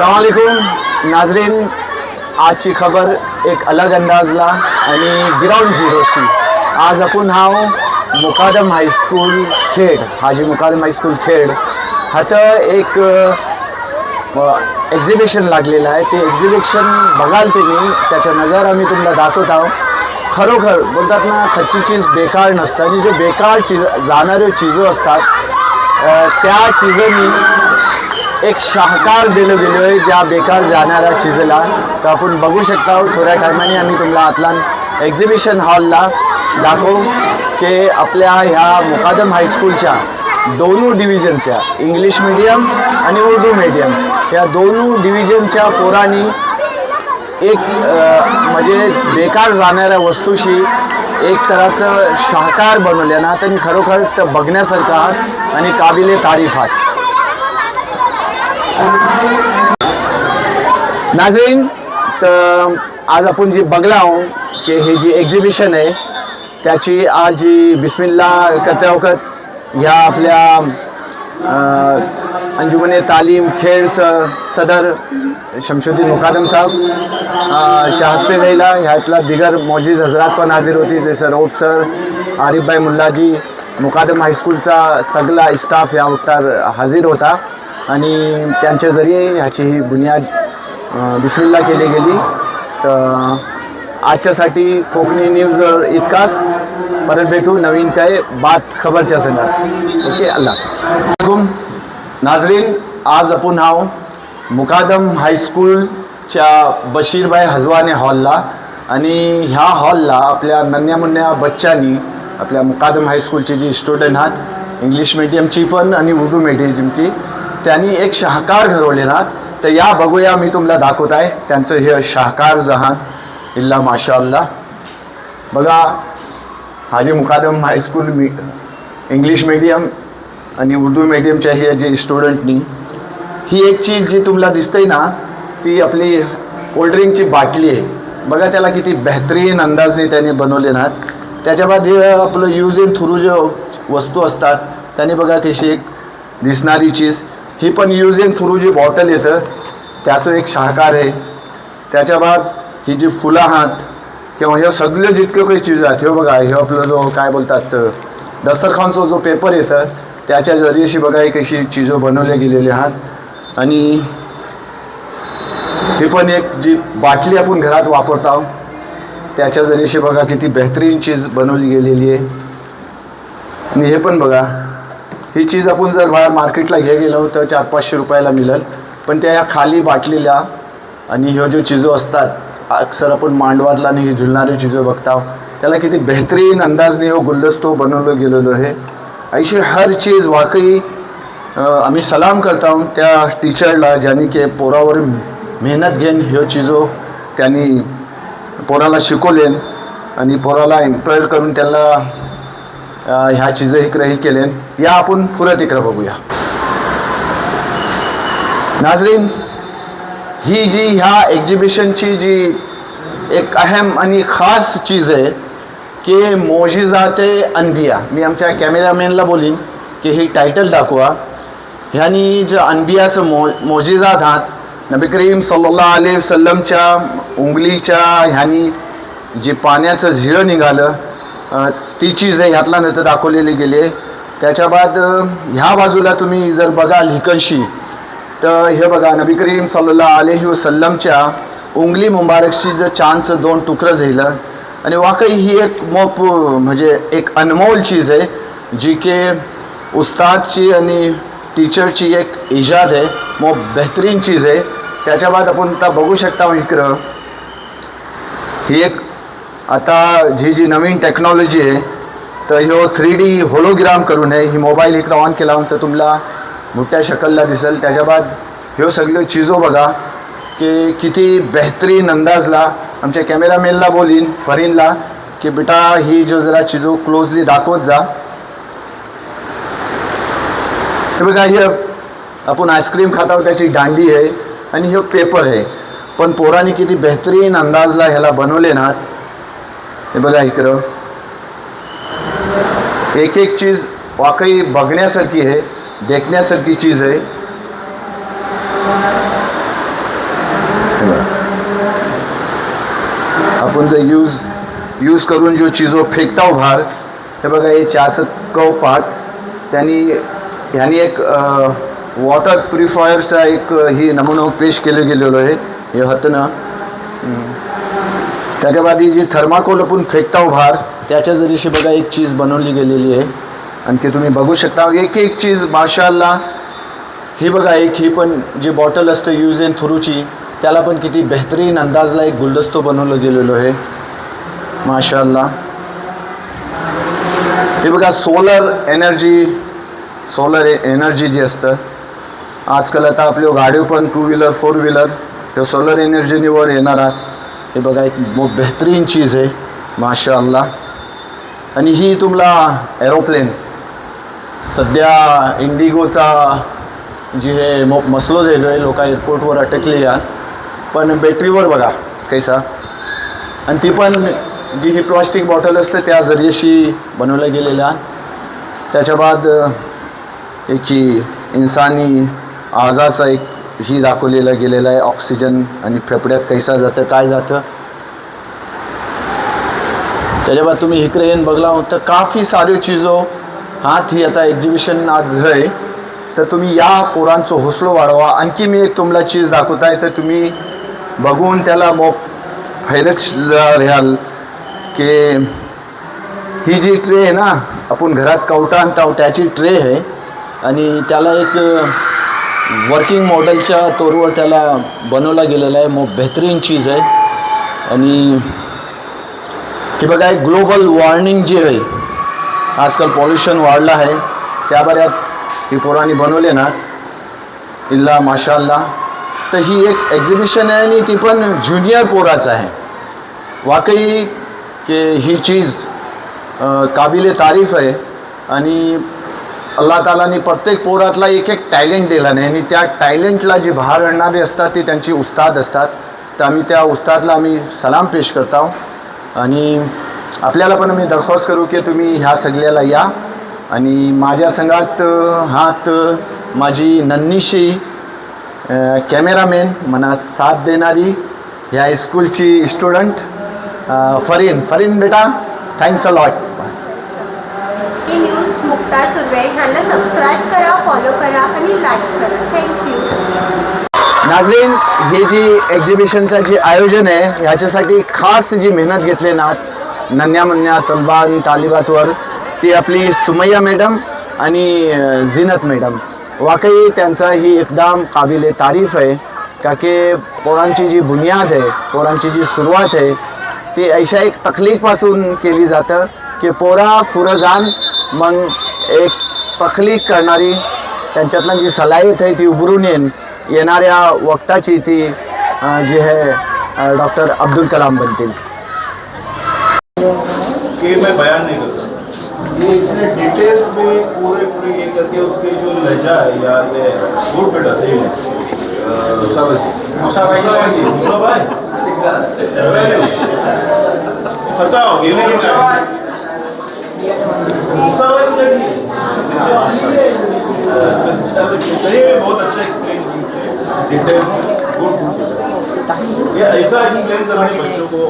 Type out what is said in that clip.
अस्सलामुअलैकुम नाजरीन, आजची खबर एक अलग अंदाजला आणि ग्राउंड झिरोची. आज आपण हांव मुकादम हायस्कूल खेड, हाजी मुकादम हायस्कूल खेड हात एक एक्झिबिशन लागलेलं आहे. ते एक्झिबिशन बघाल तुम्ही, त्याचा नजारा मी तुम्हाला दाखवत आहो. खरोखर बोलतात ना, खच्ची चीज बेकार नसतं आणि जे बेकार जाणारे चीजो असतात त्या चीजोनी एक शाहकार दिलं गेलो आहे ज्या बेकार जाणाऱ्या चीजला. तर आपण बघू शकता थोड्या टायमाने आम्ही तुम्हाला आतला एक्झिबिशन हॉलला दाखवू की आपल्या ह्या मुकादम हायस्कूलच्या दोन्ही डिव्हिजनच्या इंग्लिश मीडियम आणि उर्दू मीडियम या दोन्ही डिव्हिजनच्या पोरांनी एक म्हणजे बेकार जाणाऱ्या वस्तूशी एक तऱ्हाचं शाहकार बनवलं ना, त्यांनी खरोखर तर बघण्यासारखं आहात आणि काबिले तारीफ आहात. नाजरीन, तर आज आपण जी बघला आहो की हे जी एक्झिबिशन आहे त्याची आज जी बिस्मिल्लाह करते वखत ह्या आपल्या अंजुमन तालीम खेडचं सदर शमशुद्दीन मुकादम साहब च्या हस्ते जायला. ह्यातला दिगर मोजीज हजरात पण हाजीर होती, जसे रौफ सर, आरिफ भाई मुल्लाजी, मुकादम हायस्कूलचा सगळा स्टाफ या वक्तार हाजीर होता आणि त्यांच्या जरिये ह्याची ही बुनियाद बिस्मिल्लाह केली गेली. तर आजच्यासाठी कोकणी न्यूज इतकाच. परत भेटू नवीन काय बात खबरच्या संघात. ओके, अल्लाह हाफिज. नाजरीन, आज आपण हाव मुकादम हायस्कूलच्या बशीरभाई हजवाने हॉलला आणि ह्या हॉलला आपल्या नन्या मुन्या बच्चांनी आपल्या मुकादम हायस्कूलची जी स्टुडंट आहात इंग्लिश मीडियमची पण आणि उर्दू मीडियमची, त्यांनी एक शाहकार घडवलेला. तर या बघूया, मी तुम्हाला दाखवत आहे त्यांचं हे शाहकार जहान इल्ला माशाअल्लाह. बघा, हाजी मुकादम हायस्कूल इंग्लिश मीडियम आणि उर्दू मीडियमच्या हे जे स्टुडंटनी ही एक चीज जी तुम्हाला दिसते ना, ती आपली कोल्ड्रिंकची बाटली आहे. बघा त्याला किती बेहतरीन अंदाजने त्यांनी बनवले ना. त्याच्या बाद हे आपलं यूज इन थ्रू जे वस्तू असतात त्यांनी बघा कशी एक दिसणारी चीज, ही पण यूज इन थ्रू जी बॉटल येतं त्याचं एक शाहकार आहे. त्याच्या बाद ही जी फुलं आहात किंवा हे सगळं जितकं काही चीज आहेत, हे बघा हे आपलं जो काय बोलतात दस्तरखानचा जो पेपर येतं त्याच्या जरियेशी बघा एक अशी चीजो बनवल्या गेलेली आहात. आणि ही पण एक जी बाटली आपण घरात वापरतो त्याच्या जरियेशी बघा किती बेहतरीन चीज बनवली गेलेली आहे. आणि हे पण बघा, ही चीज आपण जर बाहेर मार्केटला घे गेलो तर 400-500 रुपयाला मिळेल, पण त्या या खाली बाटलीला आणि ह्यो जो चीजो असतात अक्सर आपण मांडवातला आणि ही झुलणारी चीजो बघता त्याला किती बेहतरीन अंदाजने हो गुलदस्तो बनवलं गेलेलो आहे. अशी हर चीज वाकई आम्ही सलाम करतो त्या टीचरला ज्यांनी की पोरावर मेहनत घेऊन ह्यो चीजो त्यांनी पोराला शिकवलेन आणि पोराला एम्प्लॉयर करून त्याला ह्या चीज इकडे केले. या आपण फुरत इकडे बघूया. नाजरीन, ही जी ह्या एक्झिबिशनची जी एक अहम आणि खास चीज आहे की मोजिजाते अनबिया. मी आमच्या कॅमेरामॅनला बोलीन की ही टायटल दाखवा. ह्यानी जे अनबियाचं मोजिजात आहात नबी करीम सल्लल्लाहु अलैहि वसल्लमच्या उंगलीच्या ह्यानी जे पाण्याचं झिळं निघालं ती चीज आहे ह्यातला नंतर दाखवलेली गेली. त्याच्या बाद ह्या बाजूला तुम्ही जर बघाल हिकडशी तर हे बघा नबी करीम सल्लल्लाहु अलैहि वसल्लमच्या उंगली मुबारकशी जर चांदचं 2 तुकडं झालं आणि वाकई ही एक म्हणजे एक अनमोल चीज आहे जी की उस्तादची आणि टीचरची एक इजाद आहे. बेहतरीन चीज आहे. त्याच्या बाद आपण आता बघू शकता इकडं ही एक आता जी नवीन टेक्नॉलॉजी आहे तर ह्यो 3D होलोग्राम करून आहे. ही मोबाईल इकडं ऑन केला तर तुम्हाला मोठ्या शकलला दिसेल. त्याच्या बाद ह्यो सगळ्यो चीजो बघा की किती बेहतरीन अंदाजला. आमच्या कॅमेरामॅनला बोलीन फरीनला की बेटा ही जो जरा चीजो क्लोजली दाखवत जा. हे बघा, हे आपण आईस्क्रीम खाता त्याची दांडी आहे आणि हे पेपर आहे, पण पोरांनी किती बेहतरीन अंदाजला ह्याला बनवले ना. हे बघा इकडं एक एक चीज वाकई बघण्यासारखी आहे, देखण्यासारखी चीज आहे. आपण ते यूज करून जो चीजो फेकता हो बाहेर, हे बघा हे चहाचं कप आहात ह्यानी एक वॉटर प्युरिफायरचा एक ही नमुना पेश केलं गेलेलो आहे हे हातनं. त्याच्या बाद ही जी थर्माकोल आपण फेकता हो बाहेर त्याच्या जरीशी बघा एक चीज बनवली गेलेली आहे आणि ते तुम्ही बघू शकता. एक चीज माशाअल्लाह. ही बघा ही पण जी बॉटल असते यूज अँड थ्रूची त्याला पण किती बेहतरीन अंदाजला एक गुलदस्तो बनवलं गेलेलो आहे माशाअल्लाह. हे बघा सोलर एनर्जी जी असतं आजकाल आता आपल्या गाडी पण 2 व्हीलर 4 व्हीलर हे सोलर एनर्जीवर येणार आहात. हे बघा एक बेहतरीन चीज आहे माशाअल्लाह. आणि ही तुम्हाला एरोप्लेन सध्या इंडिगोचा जी हे मसलो झालो आहे लोक एअरपोर्टवर अटकले या पण बॅटरीवर बघा कैसा. आणि ती पण जी ही प्लास्टिक बॉटल असते त्या जरियेशी बनवल्या गेलेल्या. त्याच्या बाद एक ही इंसानी आजाचा एक ही दाखवलेला गेलेला आहे ऑक्सिजन आणि फेफड्यात कैसा जातं काय जातं. त्याच्या बाद तुम्ही इकडे येऊन बघला तर काफी सारी चीजो हात ही आता एक्झिबिशन आज आहे तर तुम्ही या पोरांचं हौसलो वाढवा. आणखी मी एक तुम्हाला चीज दाखवत आहे तर तुम्ही बघून त्याला हैरत राहाल की ही जी ट्रे आहे ना आपण घरात कवटा आणतो त्याची ट्रे आहे आणि त्याला एक वर्किंग मॉडेलच्या तौरवर त्याला बनवला गेलेला आहे बेहतरीन चीज आहे. आणि हे बघा एक ग्लोबल वॉर्निंग जी आहे आजकाल पॉल्युशन वाढलं आहे त्या बऱ्यात ही पोरांनी बनवले ना इल्ला माशाअल्लाह. तर ही एक एक्झिबिशन आहे आणि ती पण ज्युनियर पोराचं आहे. वाकई की ही चीज काबिले तारीफ आहे आणि अल्लाह तालाने प्रत्येक पोरातला एक टॅलेंट दिला नाही आणि त्या टॅलेंटला जी बाहेर आणणारे असतात ते त्यांची उस्ताद असतात. तर आम्ही त्या उस्तादला आम्ही सलाम पेश करतो आणि आपल्याला पण आम्ही दरख्वास्त करू की तुम्ही ह्या सगळ्याला या. आणि माझ्या संघात हात माझी नन्हीशी कॅमेरामॅन मला साथ देणारी ह्या स्कूलची स्टुडंट फरीन बेटा thanks a lot. He news Mukhtar Surve ह्यांना सबस्क्राईब करा, फॉलो करा आणि लाईक करा. थँक्यू. नाजरीन हे जी एक्झिबिशनचं जे आयोजन आहे ह्याच्यासाठी खास जी मेहनत घेतली ना नन्या तलबा आणि तालिबातवर ती आपली सुमैया मॅडम आणि झीनत मॅडम. वाकई त्यांचा ही एकदम काबिले तारीफ आहे का की पोरांची जी बुनियाद आहे पोरांची जी सुरुवात आहे ती अशा एक तकलीफपासून केली जातं की पोरा पुढं जाण मग एक तकलीफ करणारी त्यांच्यातलं जी सलाहियत आहे ती उभरून येणाऱ्या वक्ताची ती जी आहे डॉक्टर अब्दुल कलाम बनतील. कि मैं बयान नहीं कर सकता ये इसने डिटेल्स में पूरे ये करके उसके जो लहजा है या ये गुड बेटा सही है मूसा भाई बताओ ये नहीं क्या मूसा भाई बहुत अच्छा एक्सप्लेन डिटेल्स गुड. ये ऐसा एक्सप्लेन करने बच्चों को